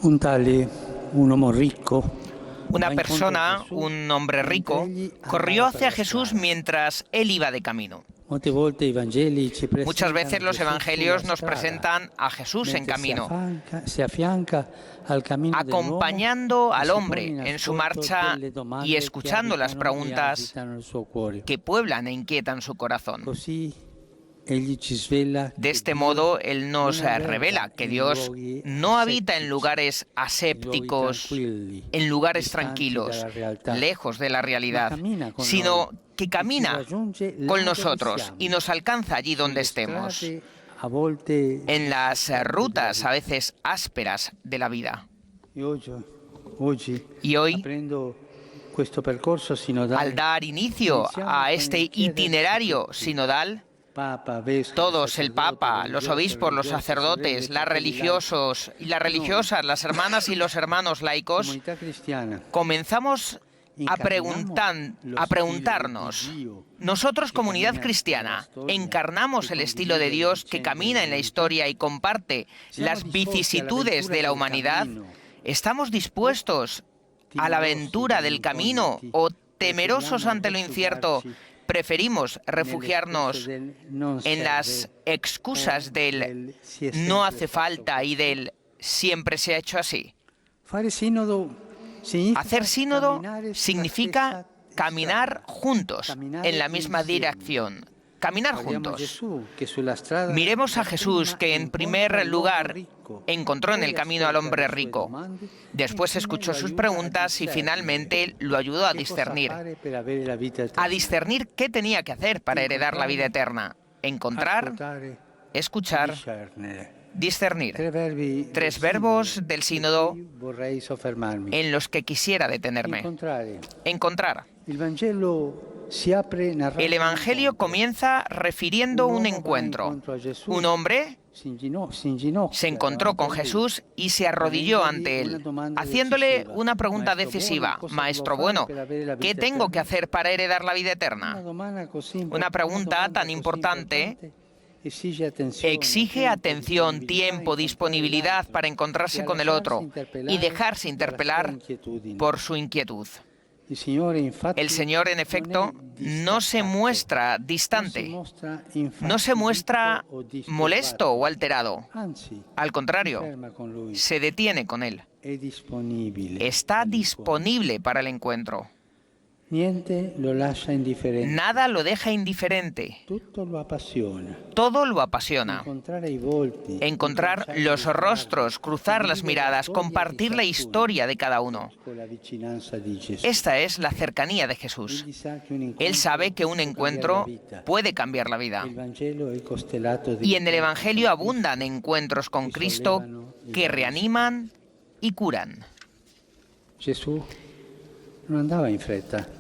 Un tale, un uomo ricco, Una persona, un hombre rico, corrió hacia Jesús mientras él iba de camino. molte volte i Vangeli ci Muchas presentano veces los Gesù evangelios sulla nos strada, presentan a Jesús en mentre camino, si affianca al cammino dell'uomo acompañando e al si pone hombre in en su ascolto marcha delle domande y che escuchando las abitano e preguntas agitano il suo cuore. que pueblan e inquietan su corazón. Così egli ci svela De che este Dio modo, Él non nos revela alberga que in Dios luoghi no habita en ascetici, lugares in luoghi asépticos, tranquilli, en lugares distanti dalla tranquilos, realtà, lejos de la ma realidad, cammina con sino noi que e ci camina raggiunge con là dove nosotros y siamo, nos alcanza allí donde sulle estemos, strade a volte en las scolte della rutas a vita. veces ásperas de la vida. E oggi, Y hoy, aprendo questo percorso al sinodale, dar inicio iniziamo a con este il chiederci itinerario tutti, sinodal, Papa, vescovi, todos, el sacerdoti, Papa, los religiosi, obispos, los religiose, sorelle, sacerdotes, las fratelli laici, religiosos y las noi, religiosas, las hermanas y los hermanos laicos, comunità cristiana, comenzamos a incarniamo lo stile preguntarnos, di Dio nosotros, che comunidad cammina cristiana, nella storia ¿encarnamos e el estilo de condivide le Dios que vicende camina en la dell'umanità? historia y comparte Siamo las disposti vicisitudes all'avventura de la del humanidad? cammino, ¿Estamos dispuestos a la aventura del camino o, temerosos ante lo incierto, preferimos refugiarnos en las excusas del no hace falta y del siempre se ha hecho así? Hacer sínodo significa caminar juntos en la misma dirección, caminar juntos. Miremos a Jesús, que en primer lugar encontró en el camino al hombre rico, después escuchó sus preguntas y finalmente lo ayudó a discernir qué tenía que hacer para heredar la vida eterna: encontrar, escuchar, discernir. Tres verbos del sínodo en los que quisiera detenerme. Encontrar. El Evangelio comienza refiriendo un encuentro. Un hombre se encontró con Jesús y se arrodilló ante él, haciéndole una pregunta decisiva: Maestro bueno, ¿qué tengo que hacer para heredar la vida eterna? Una pregunta tan importante exige atención, tiempo, disponibilidad para encontrarse con el otro y dejarse interpelar por su inquietud. El Señor, en efecto, no se muestra distante, no se muestra molesto o alterado. Al contrario, se detiene con él. Está disponible para el encuentro. Nada lo deja indiferente. Todo lo apasiona. Encontrar los rostros, cruzar las miradas, compartir la historia de cada uno. Esta es la cercanía de Jesús. Él sabe que un encuentro puede cambiar la vida. Y en el Evangelio abundan encuentros con Cristo que reaniman y curan.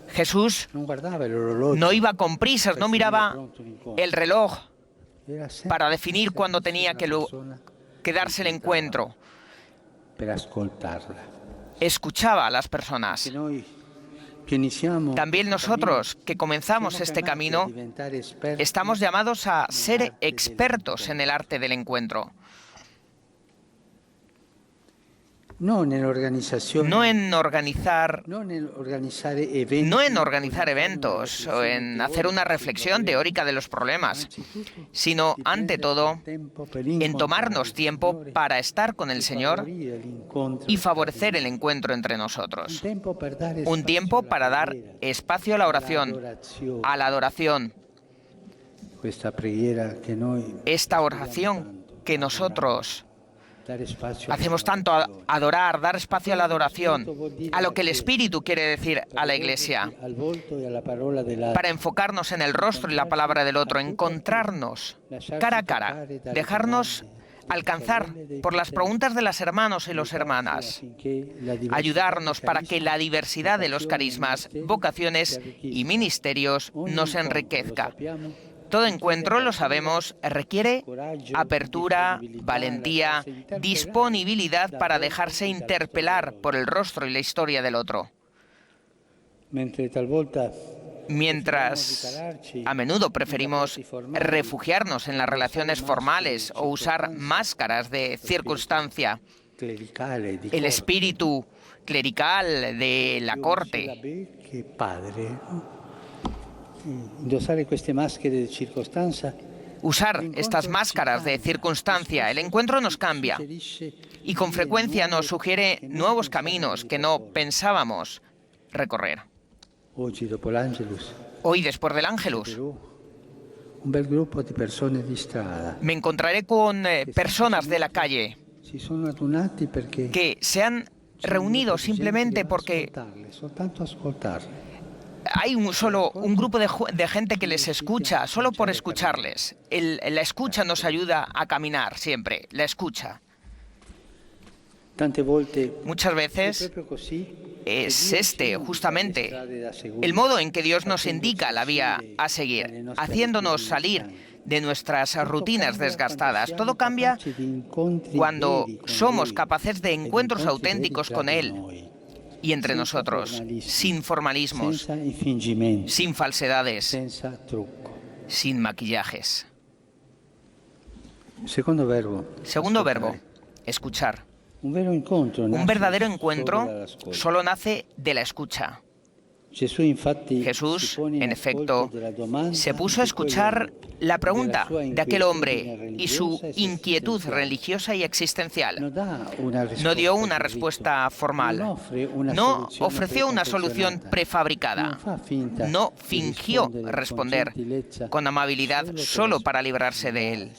Jesús no iba con prisas, no miraba el reloj para definir cuándo tenía que darse el encuentro. Escuchaba a las personas. También nosotros, que comenzamos este camino, estamos llamados a ser expertos en el arte del encuentro. No en organizar eventos o en hacer una reflexión teórica de los problemas, sino, ante todo, en tomarnos tiempo para estar con el Señor y favorecer el encuentro entre nosotros. Un tiempo para dar espacio a la oración, a la adoración. Esta oración que nosotros hacemos tanto: adorar, dar espacio a la adoración, a lo que el Espíritu quiere decir a la Iglesia, para enfocarnos en el rostro y la palabra del otro, encontrarnos cara a cara, dejarnos alcanzar por las preguntas de las hermanos y los hermanas, ayudarnos para que la diversidad de los carismas, vocaciones y ministerios nos enriquezca. Todo encuentro, lo sabemos, requiere apertura, valentía, disponibilidad para dejarse interpelar por el rostro y la historia del otro. Mientras a menudo preferimos refugiarnos en las relaciones formales o usar máscaras de circunstancia, el espíritu clerical de la corte. Che padre, no? Indossare queste maschere di circostanza. Usar estas máscaras de circunstancia, el encuentro nos cambia y con frecuencia nos sugiere nuevos caminos que no pensábamos recorrer. Hoy, después del Ángelus, Un bel gruppo di persone di strada. me encontraré con personas de la calle Si sono adunati perché que se han reunido simplemente porque soltanto ascoltarle. hay un grupo de gente que les escucha, solo por escucharles. La escucha nos ayuda a caminar siempre, la escucha. Tante volte Muchas veces proprio così es justamente, el modo en que Dios nos indica la vía a seguir, haciéndonos salir de nuestras rutinas desgastadas. Todo cambia cuando somos capaces de encuentros auténticos con Él y entre nosotros, sin formalismos, senza infingimenti, sin falsedades, senza trucco. sin maquillajes. Secondo verbo. Segundo verbo, ascoltare. escuchar. Un vero incontro Un nasce verdadero solo encuentro dall'ascolto. solo nace de la escucha. Gesù, infatti, Jesús, si pone en efecto, ascolto della domanda se puso a di escuchar quell'uomo, la pregunta della sua de aquel hombre inquietudine y su religiosa e inquietud esistenziale. religiosa y existencial. No dio una una respuesta respuesta formal. formal. No ofreció una solución prefabricada. No fingió responder con amabilidad solo para librarse de él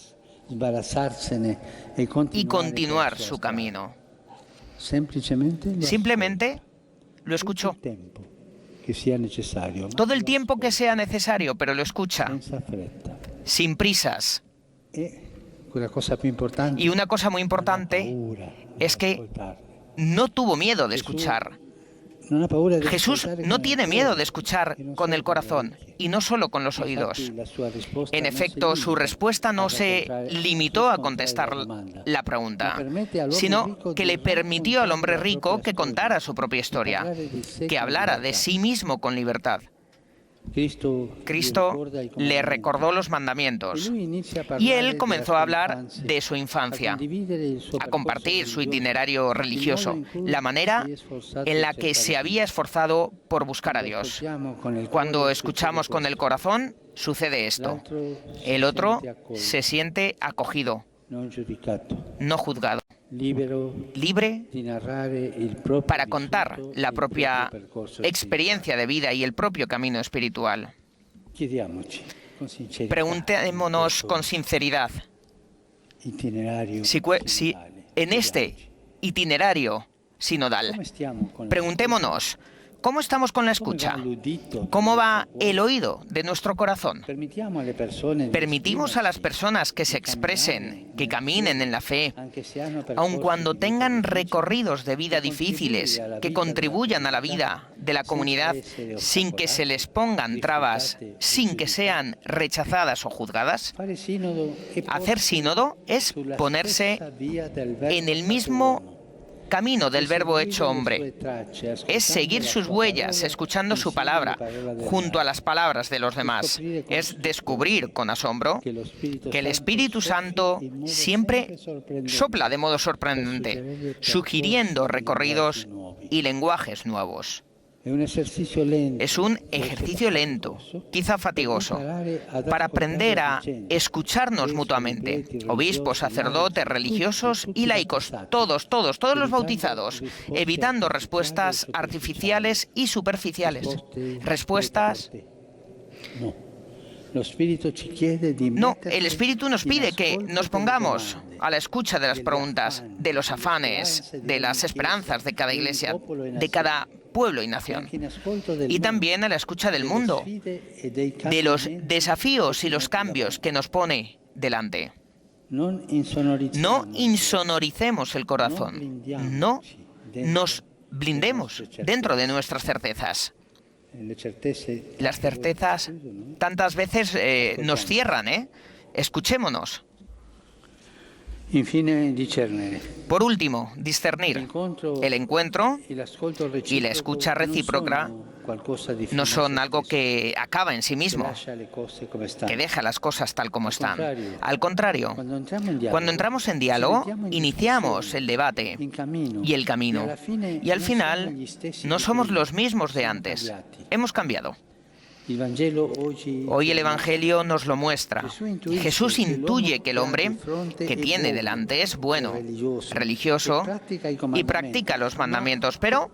y continuar su camino. Simplemente lo escuchó. Todo el tiempo que sea necesario, pero lo escucha, sin prisas. Y una cosa muy importante es que no tuvo miedo de escuchar. Jesús no tiene miedo de escuchar con el corazón y no solo con los oídos. En efecto, su respuesta no se limitó a contestar la pregunta, sino que le permitió al hombre rico que contara su propia historia, que hablara de sí mismo con libertad. Cristo le recordó los mandamientos y él comenzó a hablar de su infancia, a compartir su itinerario religioso, la manera en la que se había esforzado por buscar a Dios. Cuando escuchamos con el corazón, sucede esto. El otro se siente acogido, no juzgado, libre para contar la propia experiencia de vida y el propio camino espiritual. Preguntémonos con sinceridad si en este itinerario sinodal, preguntémonos, ¿cómo estamos con la escucha? ¿Cómo va el oído de nuestro corazón? ¿Permitimos a las personas que se expresen, que caminen en la fe, aun cuando tengan recorridos de vida difíciles, que contribuyan a la vida de la comunidad sin que se les pongan trabas, sin que sean rechazadas o juzgadas? Hacer sínodo es ponerse en el mismo camino del Verbo hecho hombre. Es seguir sus huellas, escuchando su palabra, junto a las palabras de los demás. Es descubrir con asombro que el Espíritu Santo siempre sopla de modo sorprendente, sugiriendo recorridos y lenguajes nuevos. Es un ejercicio lento, quizá fatigoso, para aprender a escucharnos mutuamente. Obispos, sacerdotes, religiosos y laicos, todos los bautizados, evitando respuestas artificiales y superficiales. Respuestas. No, el Espíritu nos pide que nos pongamos a la escucha de las preguntas, de los afanes, de las esperanzas de cada iglesia, de cada pueblo y nación. Y también a la escucha del mundo, de los desafíos y los cambios que nos pone delante. No insonoricemos el corazón, no nos blindemos dentro de nuestras certezas. Las certezas tantas veces nos cierran, Escuchémonos. Por último, discernir el encuentro y la escucha recíproca no son algo que acaba en sí mismo, que deja las cosas tal como están. Al contrario, cuando entramos en diálogo, iniciamos el debate y el camino. Y al final, no somos los mismos de antes. Hemos cambiado. Hoy el Evangelio nos lo muestra. Jesús intuye que el hombre que tiene delante es bueno, religioso y practica los mandamientos, pero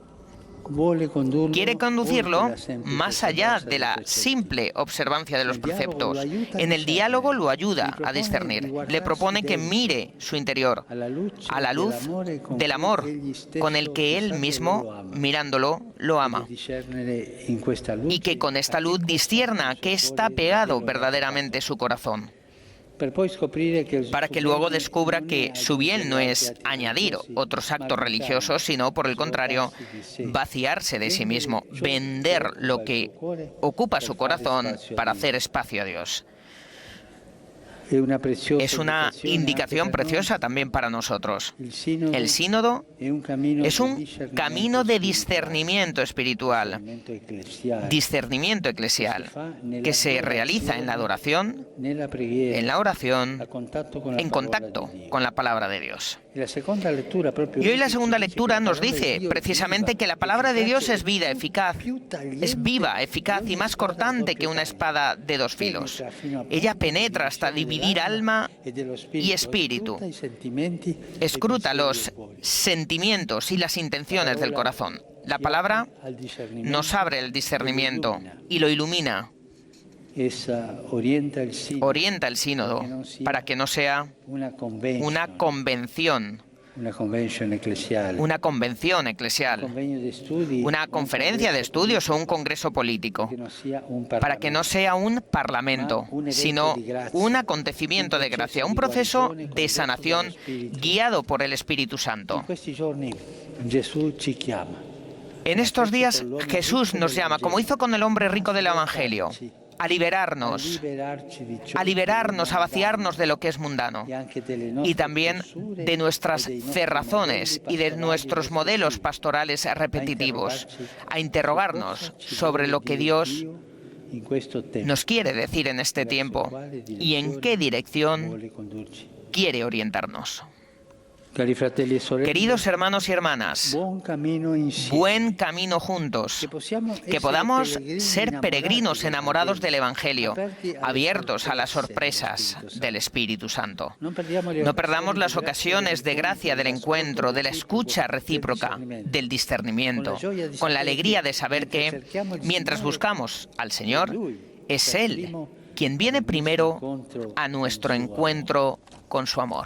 quiere conducirlo más allá de la simple observancia de los preceptos. En el diálogo lo ayuda a discernir. Le propone que mire su interior a la luz del amor con el que él mismo, mirándolo, lo ama. Y que con esta luz discierna a qué está pegado verdaderamente su corazón, para que luego descubra que su bien no es añadir otros actos religiosos, sino por el contrario, vaciarse de sí mismo, vender lo que ocupa su corazón para hacer espacio a Dios. Es una indicación preciosa también para nosotros. El sínodo es un camino de discernimiento espiritual, discernimiento eclesial, que se realiza en la adoración, en la oración, en contacto con la palabra de Dios. Y hoy la segunda lectura nos dice precisamente que la palabra de Dios es vida, eficaz, es viva, eficaz y más cortante que una espada de dos filos. Ella penetra hasta dividir alma y espíritu, escruta los sentimientos y las intenciones del corazón. La palabra nos abre el discernimiento y lo ilumina. Orienta el sínodo para que no sea una convención, una conferencia de estudios o un congreso político, para que no sea un parlamento, sino un acontecimiento de gracia, un proceso de sanación guiado por el Espíritu Santo. En estos días Jesús nos llama, como hizo con el hombre rico del Evangelio, a liberarnos, a vaciarnos de lo que es mundano y también de nuestras cerrazones y de nuestros modelos pastorales repetitivos, a interrogarnos sobre lo que Dios nos quiere decir en este tiempo y en qué dirección quiere orientarnos. Queridos hermanos y hermanas, buen camino juntos, que podamos ser peregrinos enamorados del Evangelio, abiertos a las sorpresas del Espíritu Santo. No perdamos las ocasiones de gracia del encuentro, de la escucha recíproca, del discernimiento, con la alegría de saber que, mientras buscamos al Señor, es Él quien viene primero a nuestro encuentro con su amor.